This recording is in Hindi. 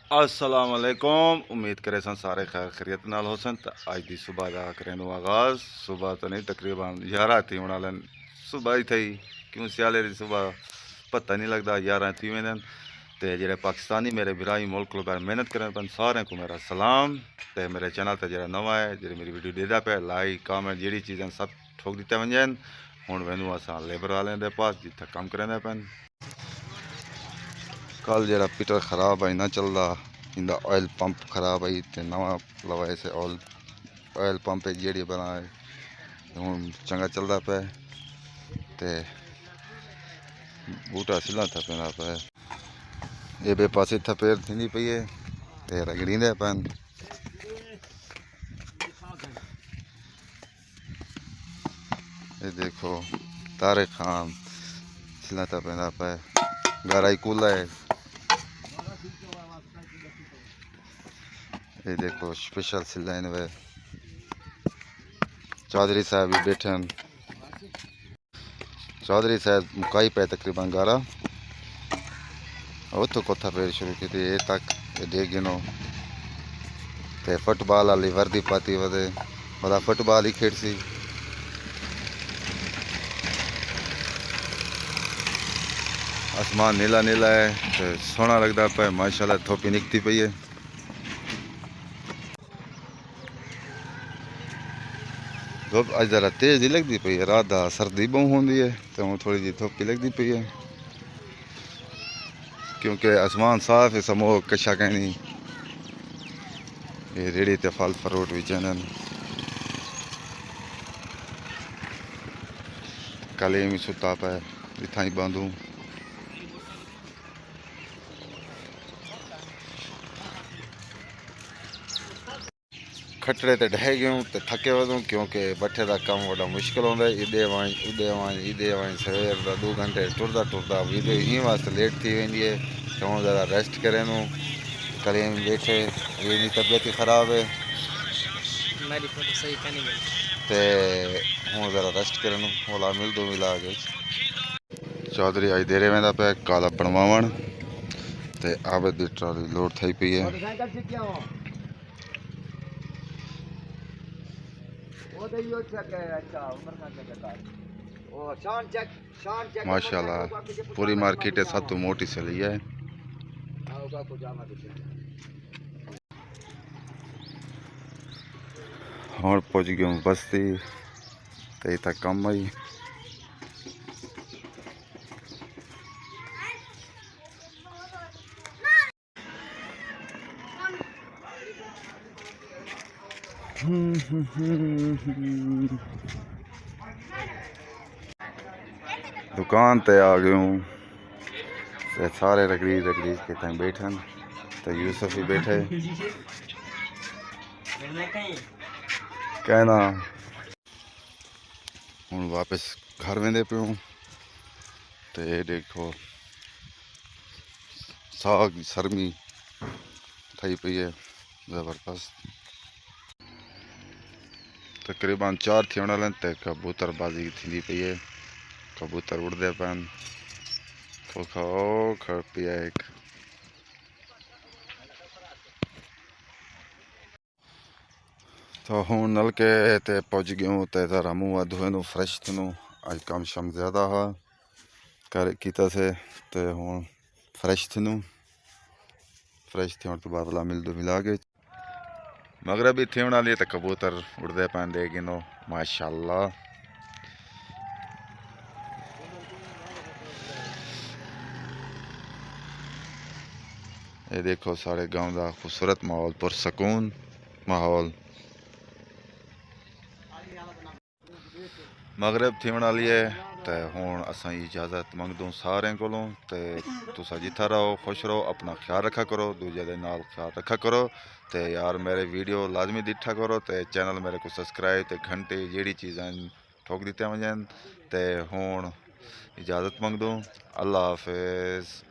अस्सलाम वालेकुम। उम्मीद करे सन सारे खैर खैरियत नाल होसन। तो आज की सुबह का करें आगाज़ सुबह तो नहीं तकरीबन 11 थी होने सुबह ही थी क्यों सियाले की सुबह पता नहीं लगता 11 थी वेंदन। तो जेडे पाकिस्तानी मेरे बिराई मुल्क को बाहर मेहनत करें पन सारे को मेरा सलाम। तो मेरे चैनल पर जो नवा है जो मेरी वीडियो देता पे लाइक कमेंट जी चीज़ें सब ठोक दिते वजन। हूँ वैनू अस लेबर वाले के पास जिथे कम करें पे कल जरा पीटर खराब है ना चलता इंदा ऑयल पंप खराब है तो नवा लवाए से ऑयल पंप है जी बनाए हूँ चंगा चलता पे ते बूटा सिला था पैदा पे ये बे पासे थपेर थी पई है ते रगड़ींदे पन ये देखो तारे खान सिला था पैदा पे गराई कूला है। ये देखो स्पेशल सिलाइन वे चौधरी साहब भी बैठे हैं। चौधरी साहब मुकाई पे तकरीबन 11 तो कोथा फिर शुरू की थी ये तक ये दे गिनो ते फुटबॉल वाली वर्दी पाती वदे बड़ा फुटबॉल ही खेड सी। आसमान नीला नीला है तो सोहना लगता पे माशाल्लाह थोपी निकती पई है। धुप अज जरा तेज ही लगती पई है रात दा सर्दी बहुत होंदी है तो हूँ थोड़ी जी धुप लगती पई है क्योंकि आसमान साफ है समो कशा कहनी ये रेड़ी ते फल फ्रूट भी चैनन कले भी सुता पे इतना ही बांधू खटड़े ते ढह गयूं तो थके वधूं क्योंकि बठे का कम वड़ा मुश्किल होंदा है इदे वाई सवेर का 2 घंटे टुरदा टुरदा वीडियो ही वास्ते लेट थी वेंदी है तो हूँ ज़रा रेस्ट करें कल बैठे मेरी तबीयत ही ख़राब है तो हूँ ज़रा रेस्ट करें होला मिल दो मिला के चौधरी अज देरे वेंदा पे काला बनवावन तो आबद की ट्राली लोड थी पई है। माशाल्लाह पूरी मार्केट है सब तो मोटी चली है। हूँ पहुँच गया बस्ती तो इतना कम आई दुकान ते आ गए हूँ सारे रगड़ीज के तक बैठे तो यूसुफ भी बैठे कहना हूँ वापस घर वेंदे पे हूँ तो ये देखो साग शर्मी थी पई है ज़बरदस्त तकरीबन 4 थी वाले तो कबूतरबाजी थी पई है कबूतर उड़ते पैन तो खाओ खड़ पिया एक तो हूँ नलके ते पहुँच गया हूँ तो ज़रा मुँह धोए नू फ्रेश थी अज कम शम ज़्यादा हा कर किता से तो हूँ फ्रेश थी फ्रेश थी तो बाद मिल दो मिला के मगरबी थी वाली तो कबूतर उड़ते पैन दे गिनो माशाल्लाह। ये देखो सारे गांव का खूबसूरत माहौल पुरसकून माहौल मगरब थी वाली है तो हूँ असा इजाज़त मंगदूँ सारे कोलों तो तुसा जिथा रहो खुश रहो अपना ख्याल रखा करो दूजे दे नाल ख्याल रखा करो तो यार मेरे वीडियो लाजमी दिखा करो तो चैनल मेरे को सब्सक्राइब तो घंटे जी चीज़ें ठोक दिते वजन तो हूँ इजाज़त मंगदूँ अल्लाह हाफिज़।